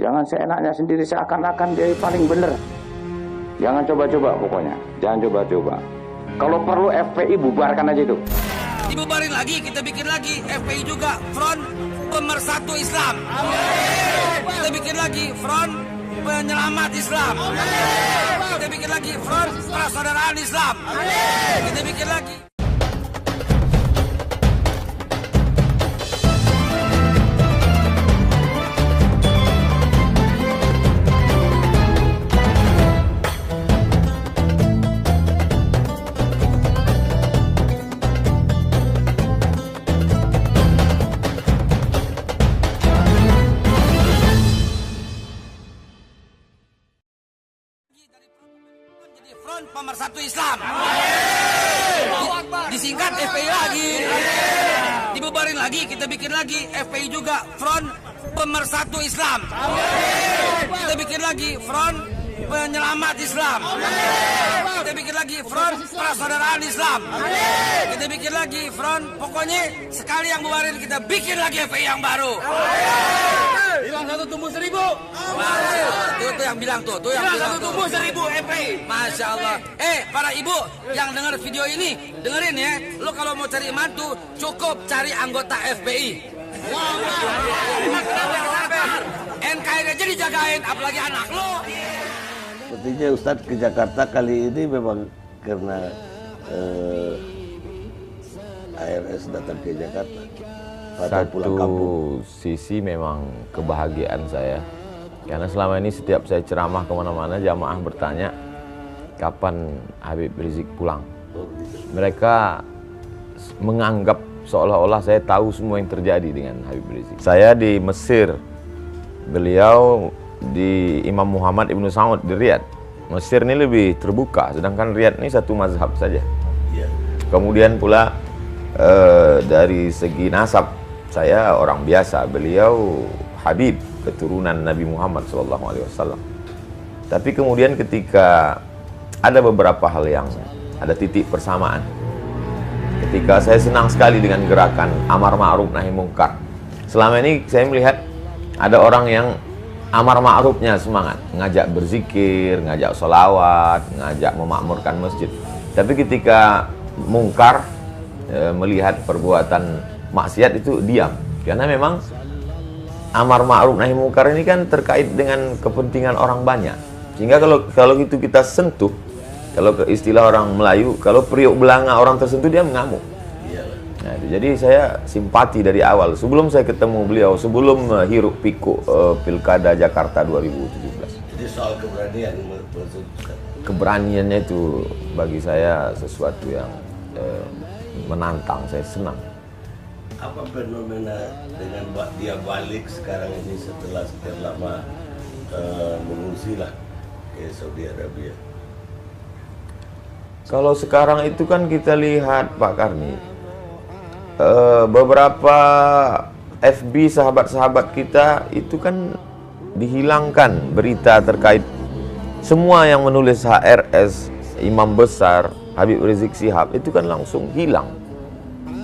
Jangan seenaknya sendiri seakan-akan dia paling benar. Jangan coba-coba pokoknya. Jangan coba-coba. Kalau perlu FPI bubarkan aja itu. Dibubarin lagi, kita bikin lagi FPI juga, Front Pemersatu Islam. Amin. Kita bikin lagi Front Penyelamat Islam. Amin. Kita bikin lagi Front Persaudaraan Islam. Amin. Kita bikin lagi. Front Pemersatu Islam. Disingkat FPI lagi. Dibubarin lagi, kita bikin lagi FPI juga, Front Pemersatu Islam. Kita bikin lagi Front Penyelamat Islam. Kita bikin lagi Front Persaudaraan Islam. Kita bikin lagi Front, pokoknya sekali yang bubarin kita bikin lagi FPI yang baru. Bilang satu tumbuh 1000. Tuh yang bilang tuh yang Bilang bilang satu tumbuh 1000 FPI. Masya Allah. Para ibu yang dengar video ini, dengerin ya. Lo kalau mau cari mantu, cukup cari anggota FPI. NKRI aja dijagain, apalagi anak lo. Sepertinya Ustadz ke Jakarta kali ini memang karena ARS datang ke Jakarta. Satu sisi memang kebahagiaan saya, karena selama ini setiap saya ceramah kemana-mana, jamaah bertanya kapan Habib Rizik pulang. Mereka menganggap seolah-olah saya tahu semua yang terjadi dengan Habib Rizik. Saya di Mesir, beliau di Imam Muhammad Ibn Saud di Riyadh. Mesir ini lebih terbuka, sedangkan Riyadh ini satu mazhab saja. Kemudian pula dari segi nasab, saya orang biasa, beliau Habib, keturunan Nabi Muhammad SAW. Tapi kemudian ketika ada beberapa hal yang ada titik persamaan. Ketika saya senang sekali dengan gerakan Amar Ma'ruf Nahi Mungkar. Selama ini saya melihat ada orang yang Amar Ma'rufnya semangat, ngajak berzikir, ngajak sholawat, ngajak memakmurkan masjid. Tapi ketika mungkar, melihat perbuatan maksiat itu diam, karena memang amar ma'ruf nahi mungkar ini kan terkait dengan kepentingan orang banyak, sehingga kalau itu kita sentuh, kalau ke istilah orang Melayu, kalau periuk belanga orang tersentuh dia mengamuk. Nah, jadi saya simpati dari awal, sebelum saya ketemu beliau, sebelum hiruk pikuk Pilkada Jakarta 2017. Jadi soal keberanian, keberaniannya itu bagi saya sesuatu yang menantang, saya senang. apa fenomena dengan dia balik sekarang ini setelah sekian lama mengungsi lah ke Saudi Arabia? Kalau sekarang itu kan kita lihat Pak Karni, beberapa FB sahabat-sahabat kita itu kan dihilangkan berita terkait semua yang menulis HRS, Imam Besar, Habib Rizik Syihab itu kan langsung hilang.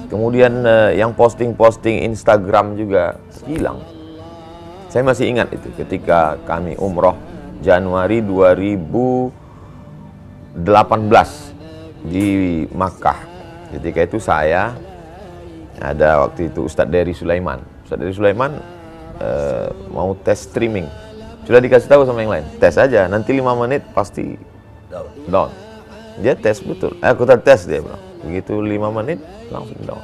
Kemudian yang posting-posting Instagram juga hilang. Saya masih ingat itu ketika kami umroh Januari 2018 di Makkah. Ketika itu saya ada waktu itu Ustadz Dery Sulaiman. Ustadz Dery Sulaiman mau tes streaming. Sudah dikasih tahu sama yang lain, tes aja, nanti 5 menit pasti down. Dia tes betul, aku tes dia bilang. Begitu 5 menit langsung down.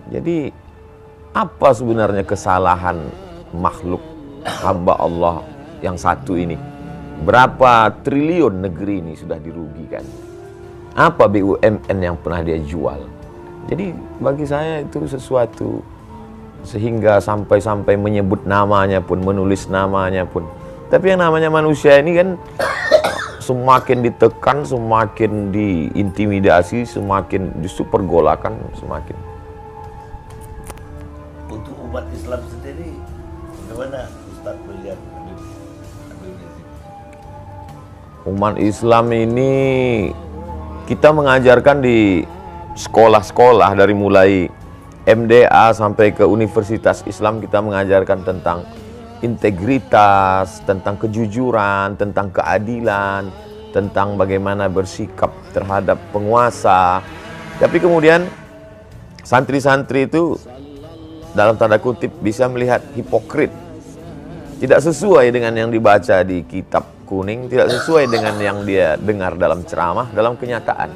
Jadi apa sebenarnya kesalahan makhluk hamba Allah yang satu ini? Berapa triliun negeri ini sudah dirugikan? Apa BUMN yang pernah dia jual? Jadi bagi saya itu sesuatu, sehingga sampai-sampai menyebut namanya pun, menulis namanya pun. Tapi yang namanya manusia ini kan semakin ditekan, semakin diintimidasi, semakin justru pergolakan semakin. Untuk umat Islam sendiri, bagaimana Ustaz melihat Habib Rizik? Umat Islam ini kita mengajarkan di sekolah-sekolah dari mulai MDA sampai ke Universitas Islam, kita mengajarkan tentang integritas, tentang kejujuran, tentang keadilan, tentang bagaimana bersikap terhadap penguasa. Tapi kemudian santri-santri itu dalam tanda kutip bisa melihat hipokrit, tidak sesuai dengan yang dibaca di kitab kuning, tidak sesuai dengan yang dia dengar dalam ceramah, dalam kenyataan.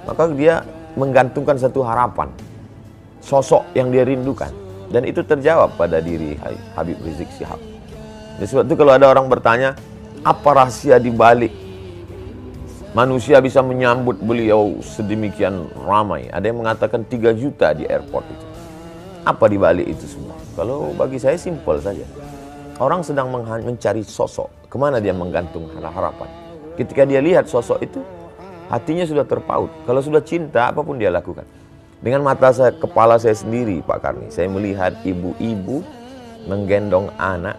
Maka dia menggantungkan satu harapan, sosok yang dia rindukan, dan itu terjawab pada diri Habib Rizik Syihab. Jadi sebab itu kalau ada orang bertanya, apa rahasia di balik manusia bisa menyambut beliau sedemikian ramai? Ada yang mengatakan 3 juta di airport itu. Apa di balik itu semua? Kalau bagi saya simpel saja. Orang sedang mencari sosok, kemana dia menggantung harapan. Ketika dia lihat sosok itu, hatinya sudah terpaut. Kalau sudah cinta, apapun dia lakukan. Dengan mata kepala saya sendiri, Pak Karni, saya melihat ibu-ibu menggendong anak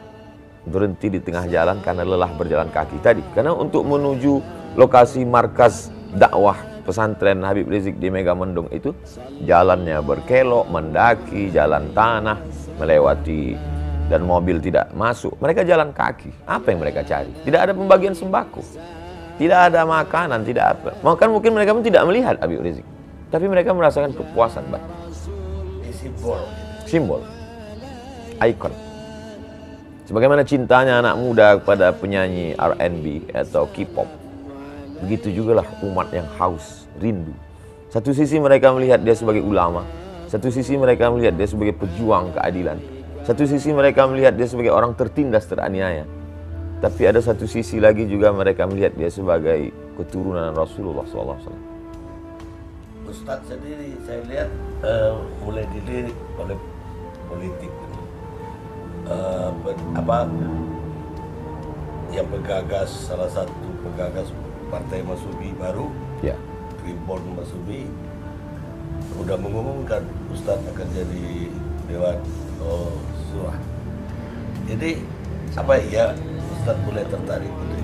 berhenti di tengah jalan karena lelah berjalan kaki tadi. Karena untuk menuju lokasi markas dakwah pesantren Habib Rizik di Megamendung itu, jalannya berkelok, mendaki, jalan tanah, melewati, dan mobil tidak masuk. Mereka jalan kaki. Apa yang mereka cari? Tidak ada pembagian sembako, tidak ada makanan, tidak apa. Bahkan mungkin mereka pun tidak melihat Habib Rizik, tapi mereka merasakan kepuasan, Pak. Simbol, ikon. Sebagaimana cintanya anak muda kepada penyanyi R&B atau K-pop, begitu juga lah umat yang haus, rindu. Satu sisi mereka melihat dia sebagai ulama, satu sisi mereka melihat dia sebagai pejuang keadilan, satu sisi mereka melihat dia sebagai orang tertindas, teraniaya. Tapi ada satu sisi lagi juga mereka melihat dia sebagai keturunan Rasulullah SAW. Ustadz sendiri saya lihat mulai dilirik oleh politik. Yang penggagas, salah satu penggagas Partai Masyumi baru, Ya. Reborn Masyumi, sudah mengumumkan Ustadz akan jadi Dewan Surah. Jadi apa ya, Ustadz mulai tertarik untuk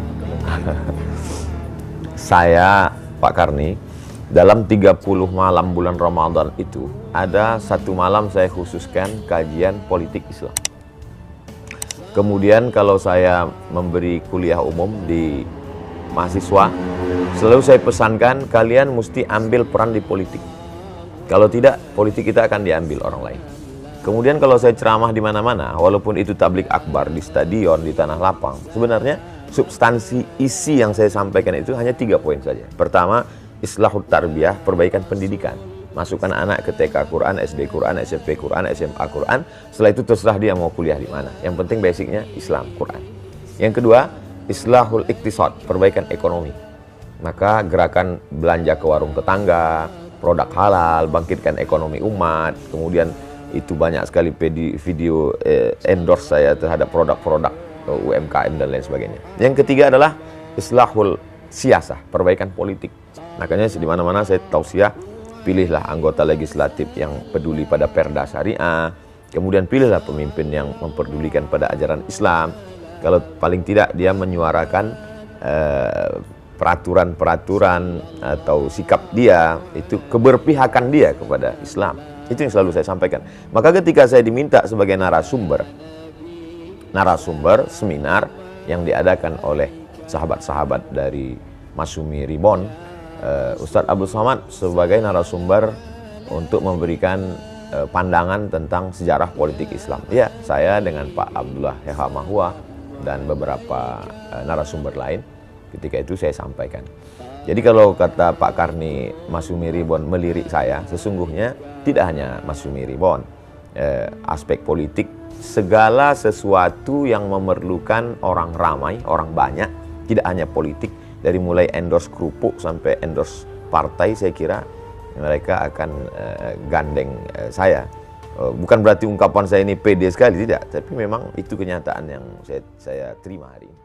Saya, Pak Karni, dalam 30 malam bulan Ramadan itu, ada satu malam saya khususkan kajian politik Islam. Kemudian kalau saya memberi kuliah umum di mahasiswa, selalu saya pesankan kalian mesti ambil peran di politik. Kalau tidak, politik kita akan diambil orang lain. Kemudian kalau saya ceramah di mana-mana, walaupun itu tablik akbar di stadion, di tanah lapang, sebenarnya substansi isi yang saya sampaikan itu hanya 3 poin saja. Pertama, islahut tarbiyah, perbaikan pendidikan. Masukkan anak ke TK Quran, SD Quran, SMP Quran, SMA Quran. Setelah itu terserah dia mau kuliah di mana. Yang penting basicnya Islam, Quran. Yang kedua, islahul iktisad, perbaikan ekonomi. Maka gerakan belanja ke warung tetangga, produk halal, bangkitkan ekonomi umat. Kemudian itu banyak sekali video endorse saya terhadap produk-produk UMKM dan lain sebagainya. Yang ketiga adalah islahul siyasah, perbaikan politik. Makanya di mana-mana saya tausiah, pilihlah anggota legislatif yang peduli pada perda syariah, kemudian pilihlah pemimpin yang memperdulikan pada ajaran Islam. Kalau paling tidak dia menyuarakan peraturan-peraturan atau sikap dia, itu keberpihakan dia kepada Islam. Itu yang selalu saya sampaikan. Maka ketika saya diminta sebagai narasumber seminar yang diadakan oleh sahabat-sahabat dari Masyumi Reborn, Ustadz Abdul Somad sebagai narasumber untuk memberikan pandangan tentang sejarah politik Islam. Ya, saya dengan Pak Abdullah Heha Mahua dan beberapa narasumber lain ketika itu saya sampaikan. Jadi kalau kata Pak Karni Masyumi Reborn melirik saya, sesungguhnya tidak hanya Masyumi Reborn, aspek politik, segala sesuatu yang memerlukan orang ramai, orang banyak, tidak hanya politik, dari mulai endorse kerupuk sampai endorse partai, saya kira mereka akan gandeng saya. Bukan berarti ungkapan saya ini pede sekali, tidak, tapi memang itu kenyataan yang saya terima hari ini.